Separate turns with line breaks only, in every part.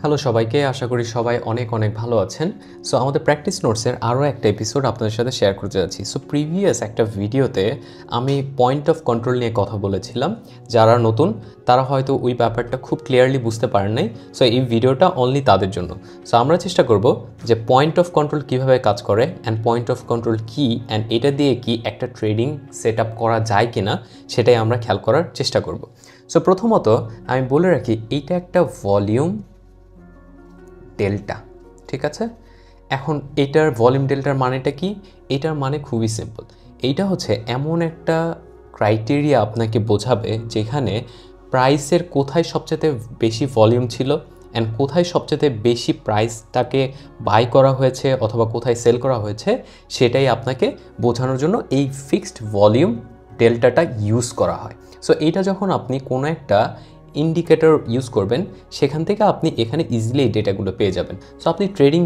Hello সবাইকে, আশা করি সবাই অনেক অনেক ভালো আছেন। সো আমাদের প্র্যাকটিস নোটসের আরও একটা এপিসোড আপনাদের সাথে শেয়ার করতে যাচ্ছি। সো প্রিভিয়াস একটা ভিডিওতে আমি পয়েন্ট অফ কন্ট্রোল নিয়ে কথা বলেছিলাম। যারা নতুন তারা হয়তো ওই ব্যাপারটা খুব ক্লিয়ারলি বুঝতে পারেন নাই। সো এই ভিডিওটা অনলি তাদের জন্য। সো আমরা চেষ্টা করব যে পয়েন্ট অফ কন্ট্রোল কীভাবে কাজ করে অ্যান্ড পয়েন্ট অফ কন্ট্রোল কী অ্যান্ড এটা দিয়ে কি একটা ট্রেডিং সেট আপ করা যায় কি না সেটাই আমরা খেয়াল করার চেষ্টা করব। সো প্রথমত আমি বলে রাখি, এইটা একটা ভলিউম ডেল্টা, ঠিক আছে। এখন এটার ভলিউম ডেল্টার মানেটা কি? এটার মানে খুবই সিম্পল। এইটা হচ্ছে এমন একটা ক্রাইটেরিয়া আপনাকে বোঝাবে যেখানে প্রাইসের কোথায় সবচেয়ে বেশি ভলিউম ছিল অ্যান্ড কোথায় সবচেয়ে বেশি প্রাইসটাকে বাই করা হয়েছে অথবা কোথায় সেল করা হয়েছে, সেটাই আপনাকে বোঝানোর জন্য এই ফিক্সড ভলিউম ডেল্টাটা ইউজ করা হয়। সো এইটা যখন আপনি কোনো একটা ইন্ডিকেটর ইউজ করবেন, সেখান থেকে আপনি এখানে ইজিলি এই ডেটাগুলো পেয়ে যাবেন। সো আপনি ট্রেডিং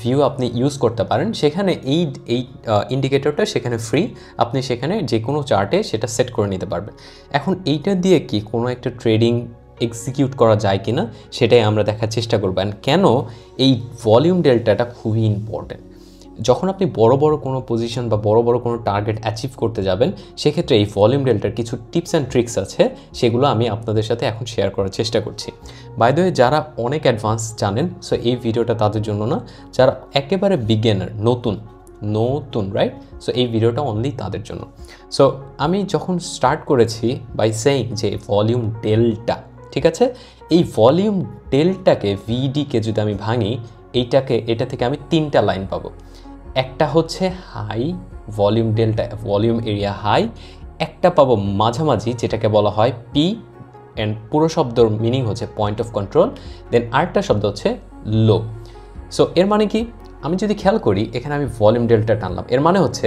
ভিউ আপনি ইউজ করতে পারেন। সেখানে এই ইন্ডিকেটরটা সেখানে ফ্রি, আপনি সেখানে যে কোনো চার্টে সেটা সেট করে নিতে পারবেন। এখন এইটা দিয়ে কি কোনো একটা ট্রেডিং এক্সিকিউট করা যায় কি না সেটাই আমরা দেখার চেষ্টা করব। অ্যান্ড কেন এই ভলিউম ডেল্টাটা খুবই ইম্পর্টেন্ট। যখন আপনি বড় বড় কোনো পজিশন বা বড় বড় কোনো টার্গেট অ্যাচিভ করতে যাবেন, সেক্ষেত্রে এই ভলিউম ডেল্টার কিছু টিপস অ্যান্ড ট্রিক্স আছে, সেগুলো আমি আপনাদের সাথে এখন শেয়ার করার চেষ্টা করছি। বাই দ্য ওয়ে, যারা অনেক অ্যাডভান্স জানেন, সো এই ভিডিওটা তাদের জন্য না। যারা একেবারে বিগিনার, নতুন রাইট, সো এই ভিডিওটা অনলি তাদের জন্য। সো আমি যখন স্টার্ট করেছি বাই সেইং যে ভলিউম ডেল্টা, ঠিক আছে, এই ভলিউম ডেল্টাকে ভিডিকে যদি আমি ভাঙি, এটা থেকে আমি তিনটা লাইন পাবো। একটা হচ্ছে high, volume delta, volume area high. একটা পাবো মাঝামাঝি, যেটাকে বলা হয় পি, অ্যান্ড পুরো শব্দর মিনিং হচ্ছে পয়েন্ট অফ কন্ট্রোল। দেন আরেকটা শব্দ হচ্ছে লো। সো এর মানে কি? আমি যদি খেয়াল করি, এখানে আমি ভলিউম ডেল্টা টানলাম, এর মানে হচ্ছে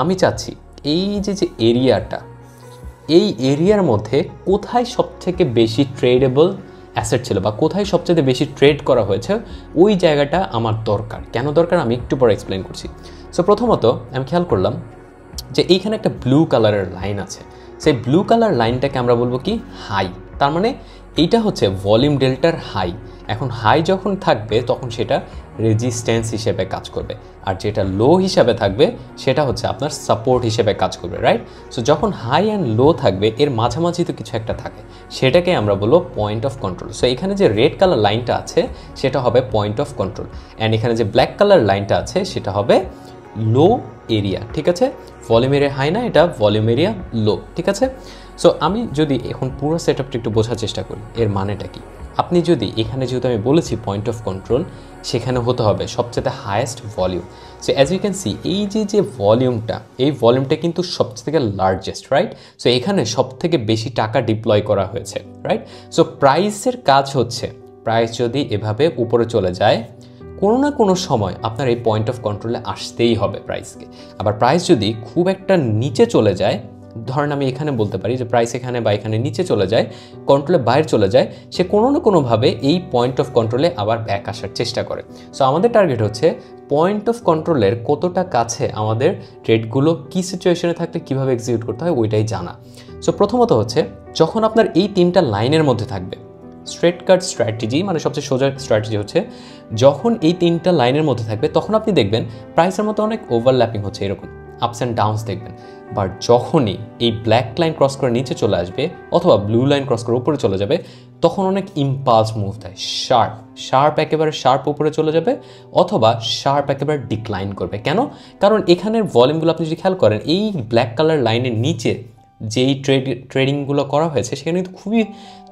আমি চাচ্ছি এই যে এরিয়াটা, এই এরিয়ার মধ্যে কোথায় সবথেকে বেশি ট্রেডেবল অ্যাসেট ছিল বা কোথায় সবচেয়ে বেশি ট্রেড করা হয়েছে, ওই জায়গাটা আমার দরকার। কেন দরকার আমি একটু পরে এক্সপ্লেন করছি। সো প্রথমত আমি খেয়াল করলাম যে এইখানে একটা ব্লু কালারের লাইন আছে। সেই ব্লু কালার লাইনটাকে আমরা বলবো কি হাই। তার মানে এইটা হচ্ছে ভলিউম ডেল্টার হাই। এখন হাই যখন থাকবে তখন সেটা রেজিস্ট্যান্স হিসেবে কাজ করবে, আর যেটা লো হিসাবে থাকবে সেটা হচ্ছে আপনার সাপোর্ট হিসেবে কাজ করবে, রাইট। সো যখন হাই অ্যান্ড লো থাকবে, এর মাঝামাঝি তো কিছু একটা থাকে, সেটাকে আমরা বলবো পয়েন্ট অফ কন্ট্রোল। সো এখানে যে রেড কালার লাইনটা আছে সেটা হবে পয়েন্ট অফ কন্ট্রোল, অ্যান্ড এখানে যে ব্ল্যাক কালার লাইনটা আছে সেটা হবে লো এরিয়া, ঠিক আছে। ভলিউম এরিয়া হাই না, এটা ভলিউম এরিয়া লো, ঠিক আছে। সো আমি যদি এখন পুরো সেট আপটা একটু বোঝার চেষ্টা করি, এর মানেটা কি। আপনি যদি এখানে, যেহেতু আমি বলেছি পয়েন্ট অফ কন্ট্রোল, সেখানে হতে হবে সবচেয়ে highest volume. So as you can see, এই যে ভলিউমটা, এই ভলিউমটা কিন্তু সবচেয়ে থেকে লার্জেস্ট, রাইট। সো এখানে সবথেকে বেশি টাকা ডিপ্লয় করা হয়েছে, রাইট। সো প্রাইসের কাজ হচ্ছে, প্রাইস যদি এভাবে উপরে চলে যায়, কোনো না কোনো সময় আপনার এই পয়েন্ট অফ কন্ট্রোলে আসতেই হবে প্রাইসকে। আবার প্রাইস যদি খুব একটা নিচে চলে যায়, ধরেন আমি এখানে বলতে পারি যে প্রাইস এখানে বা এখানে নিচে চলে যায়, কন্ট্রোলে বাইরে চলে যায়, সে কোনো না কোনোভাবে এই পয়েন্ট অফ কন্ট্রোলে আবার ব্যাক আসার চেষ্টা করে। সো আমাদের টার্গেট হচ্ছে পয়েন্ট অফ কন্ট্রোলের কতটা কাছে আমাদের ট্রেডগুলো কী সিচুয়েশনে থাকলে কীভাবে এক্সিকিউট করতে হয় ওইটাই জানা। সো প্রথমত হচ্ছে, যখন আপনার এই তিনটা লাইনের মধ্যে থাকবে, স্ট্রেট কাট স্ট্র্যাটেজি মানে সবচেয়ে সোজা স্ট্র্যাটেজি হচ্ছে, যখন এই তিনটা লাইনের মধ্যে থাকবে তখন আপনি দেখবেন প্রাইসের মতো অনেক ওভারল্যাপিং হচ্ছে, এরকম আপস অ্যান্ড ডাউনস দেখবেন। বাট যখনই এই ব্ল্যাক লাইন ক্রস করে নিচে চলে আসবে অথবা ব্লু লাইন ক্রস করে উপরে চলে যাবে, তখন অনেক ইম্পালস মুভ দেয়, শার্প একেবারে শার্প উপরে চলে যাবে অথবা শার্প একেবারে ডিক্লাইন করবে। কেন? কারণ এখানের ভলিউমগুলো আপনি যদি খেয়াল করেন, এই ব্ল্যাক কালার লাইনের নিচে যেই ট্রেডিংগুলো করা হয়েছে সেখানে কিন্তু খুবই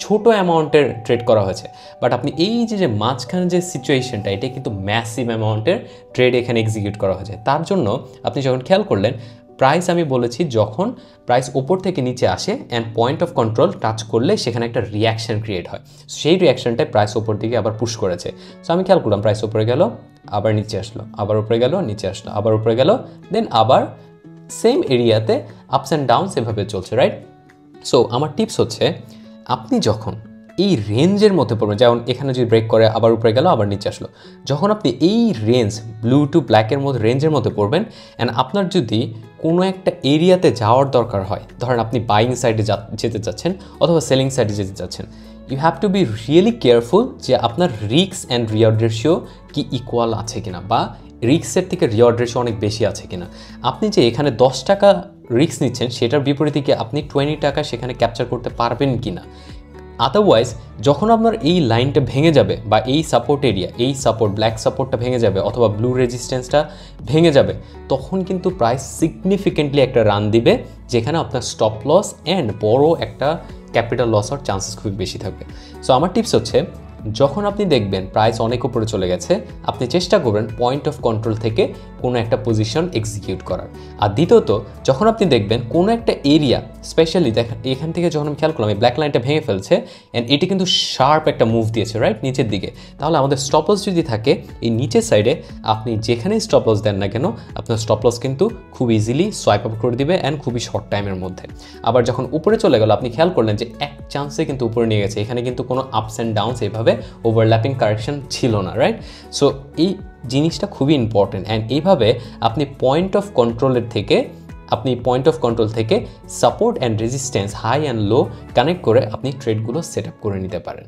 ছোট অ্যামাউন্টের ট্রেড করা হয়েছে। বাট আপনি এই যে মাঝখানে যে সিচুয়েশনটা, এটা কিন্তু ম্যাসিভ অ্যামাউন্টের ট্রেড এখানে এক্সিকিউট করা হয়েছে। তার জন্য আপনি যখন খেয়াল করলেন, প্রাইস আমি বলেছি যখন প্রাইস ওপর থেকে নিচে আসে and point of control touch করলে সেখানে একটা রিয়াকশন ক্রিয়েট হয়, সেই রিয়াকশনটাই প্রাইস ওপর দিকে আবার পুশ করেছে। সো আমি খেয়াল করলাম প্রাইস উপরে গেল, আবার নিচে আসলো, আবার উপরে গেল, নিচে আসলো, আবার উপরে গেল, দেন আবার সেম এরিয়াতে আপস অ্যান্ড ডাউনস এভাবে চলছে, রাইট। সো আমার টিপস হচ্ছে, আপনি যখন এই রেঞ্জের মধ্যে পড়বেন, যেমন এখানে যদি ব্রেক করে আবার উপরে গেল আবার নিচে আসলো, যখন আপনি এই রেঞ্জ ব্লু টু ব্ল্যাকের মধ্যে রেঞ্জের মধ্যে পড়বেন অ্যান্ড আপনার যদি কোনো একটা এরিয়াতে যাওয়ার দরকার হয়, ধরেন আপনি বাইং সাইডে যেতে চাচ্ছেন অথবা সেলিং সাইডে যেতে চাচ্ছেন, you have to be really careful যে আপনার রিস্ক অ্যান্ড রিওয়ার্ড রেশিও কি ইকুয়াল আছে কিনা, বা রিস্কের থেকে রিওয়ার্ড রেশিও অনেক বেশি আছে কিনা। আপনি যে এখানে 10 টাকা রিস্ক নিচ্ছেন সেটার বিপরীতে কি আপনি 20 টাকা সেখানে ক্যাপচার করতে পারবেন কিনা। আদারওয়াইজ যখন আপনার এই লাইনটা ভেঙে যাবে বা এই সাপোর্ট এরিয়া, এই সাপোর্ট ব্ল্যাক সাপোর্টটা ভেঙে যাবে অথবা ব্লু রেজিস্ট্যান্সটা ভেঙে যাবে, তখন কিন্তু প্রাইস সিগনিফিকেন্টলি একটা রান দিবে, যেখানে আপনার স্টপ লস অ্যান্ড বড় একটা ক্যাপিটাল লস হওয়ার চান্সেস খুব বেশি থাকবে। সো আমার টিপস হচ্ছে, যখন আপনি দেখবেন প্রাইস অনেক উপরে চলে গেছে, আপনি চেষ্টা করবেন পয়েন্ট অফ কন্ট্রোল থেকে কোনো একটা পজিশন এক্সিকিউট করার। আর দ্বিতীয়ত, যখন আপনি দেখবেন কোনো একটা এরিয়া, স্পেশালি দেখেন এখান থেকে যখন আমি খেয়াল করলাম এই ব্ল্যাক লাইনটা ভেঙে ফেলছে অ্যান্ড এটি কিন্তু শার্প একটা মুভ দিয়েছে রাইট নিচের দিকে, তাহলে আমাদের স্টপ লস যদি থাকে এই নিচের সাইডে, আপনি যেখানেই স্টপ লস দেন না কেন আপনার স্টপ লস কিন্তু খুব ইজিলি সোয়াইপ আপ করে দিবে অ্যান্ড খুবই শর্ট টাইমের মধ্যে। আবার যখন উপরে চলে গেল, আপনি খেয়াল করলেন যে এক চান্সে কিন্তু উপরে নিয়ে গেছে, এখানে কিন্তু কোনো আপস অ্যান্ড ডাউনস এইভাবে ওভারল্যাপিং কারেকশন ছিল না রাইট। সো এই জিনিসটা খুবই ইম্পর্টেন্ট অ্যান্ড এইভাবে আপনি পয়েন্ট অফ কন্ট্রোল থেকে support and resistance high and low connect করে আপনি ট্রেডগুলো সেট আপ করে নিতে পারেন।